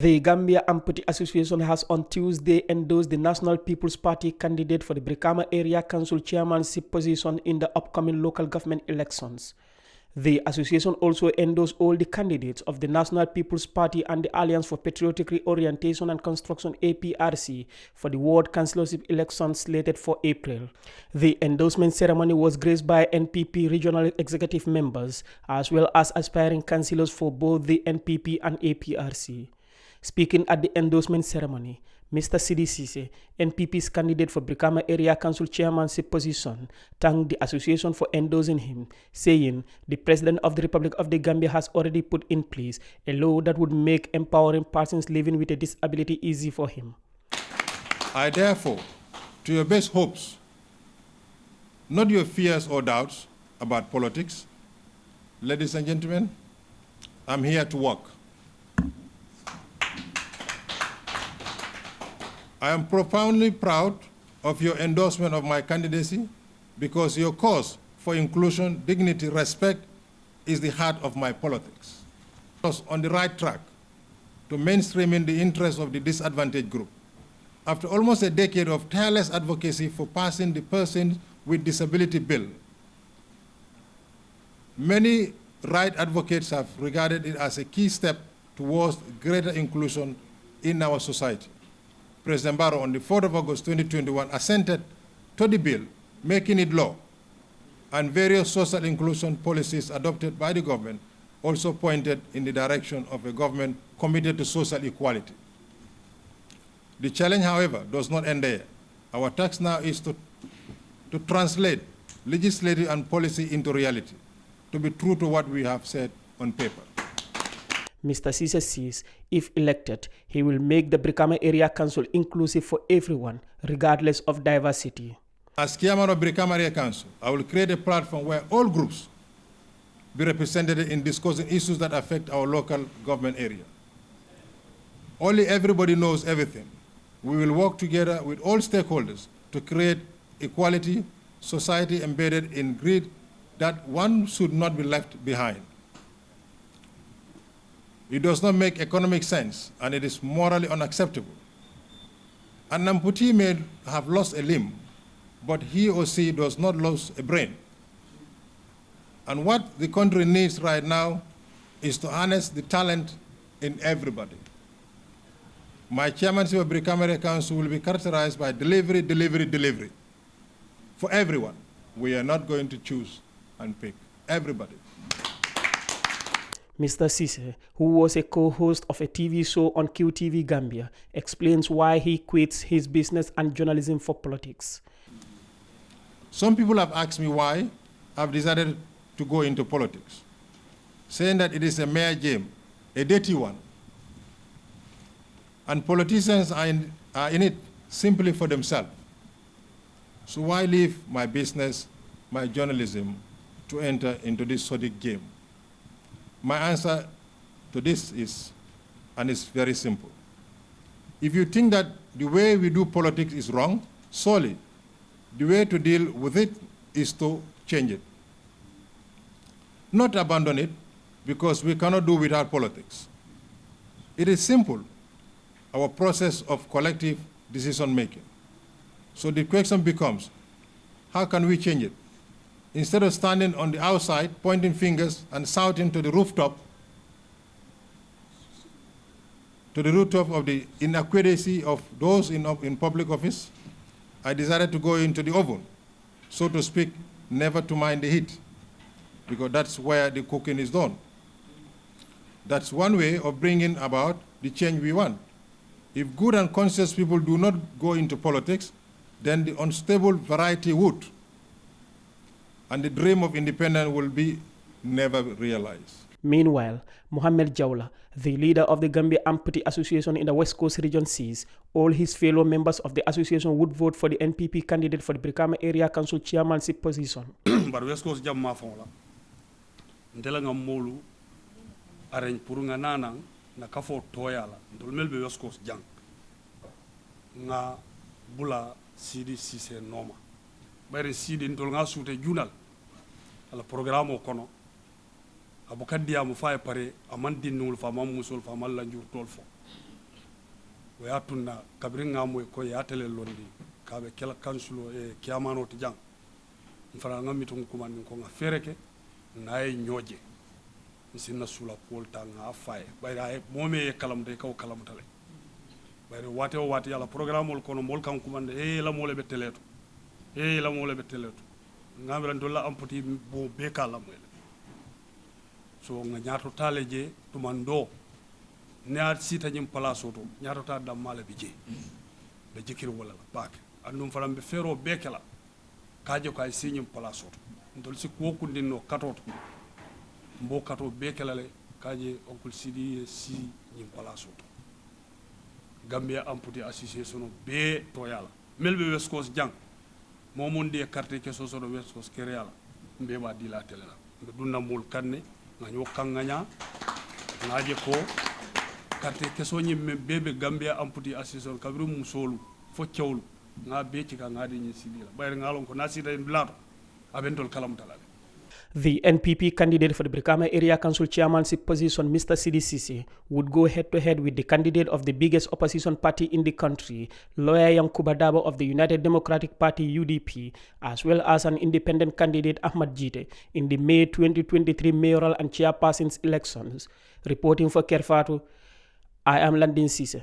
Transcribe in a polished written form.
The Gambia Amputee Association has on Tuesday endorsed the National People's Party candidate for the Brikama Area Council chairmanship position in the upcoming local government elections. The association also endorsed all the candidates of the National People's Party and the Alliance for Patriotic Reorientation and Construction APRC for the ward councillorship elections slated for April. The endorsement ceremony was graced by NPP regional executive members as well as aspiring councillors for both the NPP and APRC. Speaking at the endorsement ceremony, Mr. Sidi Cisse, NPP's candidate for Brikama Area Council chairmanship position, thanked the association for endorsing him, saying the President of the Republic of the Gambia has already put in place a law that would make empowering persons living with a disability easy for him. I therefore, to your best hopes, not your fears or doubts about politics, ladies and gentlemen, I'm here to work. I am profoundly proud of your endorsement of my candidacy because your cause for inclusion, dignity, respect is the heart of my politics. I was on the right track to mainstreaming the interests of the disadvantaged group. After almost a decade of tireless advocacy for passing the Persons with Disability Bill, many right advocates have regarded it as a key step towards greater inclusion in our society. President Barrow, on the 4th of August 2021, assented to the bill, making it law, and various social inclusion policies adopted by the government also pointed in the direction of a government committed to social equality. The challenge, however, does not end there. Our task now is to translate legislative and policy into reality, to be true to what we have said on paper. Mr. Cisse says if elected, he will make the Brikama Area Council inclusive for everyone, regardless of diversity. As chairman of Brikama Area Council, I will create a platform where all groups be represented in discussing issues that affect our local government area. Only everybody knows everything. We will work together with all stakeholders to create equality, society embedded in grid that one should not be left behind. It does not make economic sense, and it is morally unacceptable. An amputee may have lost a limb, but he or she does not lose a brain. And what the country needs right now is to harness the talent in everybody. My chairmanship of Brikama Area Council will be characterized by delivery, delivery, delivery. For everyone, we are not going to choose and pick. Everybody. Mr. Cisse, who was a co-host of a TV show on QTV Gambia, explains why he quits his business and journalism for politics. Some people have asked me why I've decided to go into politics, saying that it is a mere game, a dirty one, and politicians are in it simply for themselves. So why leave my business, my journalism, to enter into this sordid game? My answer to this is, and it's very simple. If you think that the way we do politics is wrong, solely, the way to deal with it is to change it. Not abandon it, because we cannot do without politics. It is simple, our process of collective decision-making. So the question becomes, how can we change it? Instead of standing on the outside, pointing fingers and shouting to the rooftop of the inadequacy of those in public office, I decided to go into the oven, so to speak, never to mind the heat, because that's where the cooking is done. That's one way of bringing about the change we want. If good and conscious people do not go into politics, then the unstable variety would, and the dream of independence will be never realized. Meanwhile, Mohamed Jawla, the leader of the Gambia Amputee Association in the West Coast region, says all his fellow members of the association would vote for the NPP candidate for the Brikama Area Council chairmanship position. But West Coast jam ma fonla. Ndela nga molu arrange pour nga nanang na kafo toyala. Ndol melbe West Coast jang. Nga bula Sidi Cisse noma. Bayre Sidi ndol nga soute junal ala programme o kono abukadiya mu fay pare amandin nul fa mam musul fa mal la njur tol fo o ya tunna kabri ngamo ko ya tele londi kabe kala kansulo e kiamano ti jang fara ngam mitum kuman ko nga fereke nay ñoje sinna sula polta nga fay bayra e momi e kalam de kaw kalam tale bayra wate o wate yalla programme ol kono mol kan kumande e la mole be teleto ngamira dolla ampoti bo be kala mo so nga ñaato taleje tumando ne at sita nyim place oto ñaato ta dam mala bi je be jikir wala bak andum faram be fero be kala kaje ko ay sinyim place oto ndol si ko kundinno katoto mbo kato be kala le kaje onkul sidi si nyim place oto Gambia Amputee association be to yala melbe West Coast jang momon de carte ke so do West Coast Kerr yala mbe ba dila tele la be dunna mul kanne ngaño kanganya ngaje ko carte ke so nyim bebe Gambia Amputee association kabru mum solu fo ciowlu nga be ci ka ngadi ni sibila bayr ngalon ko nasida blato abentol kalam talale. The NPP candidate for the Brikama Area Council chairmanship position, Mr. Sidi Sisi, would go head-to-head with the candidate of the biggest opposition party in the country, lawyer Yankuba Dabo of the United Democratic Party UDP, as well as an independent candidate Ahmad Jite in the May 2023 mayoral and chairperson's elections. Reporting for Kerr Fatou, I am Landin Sise.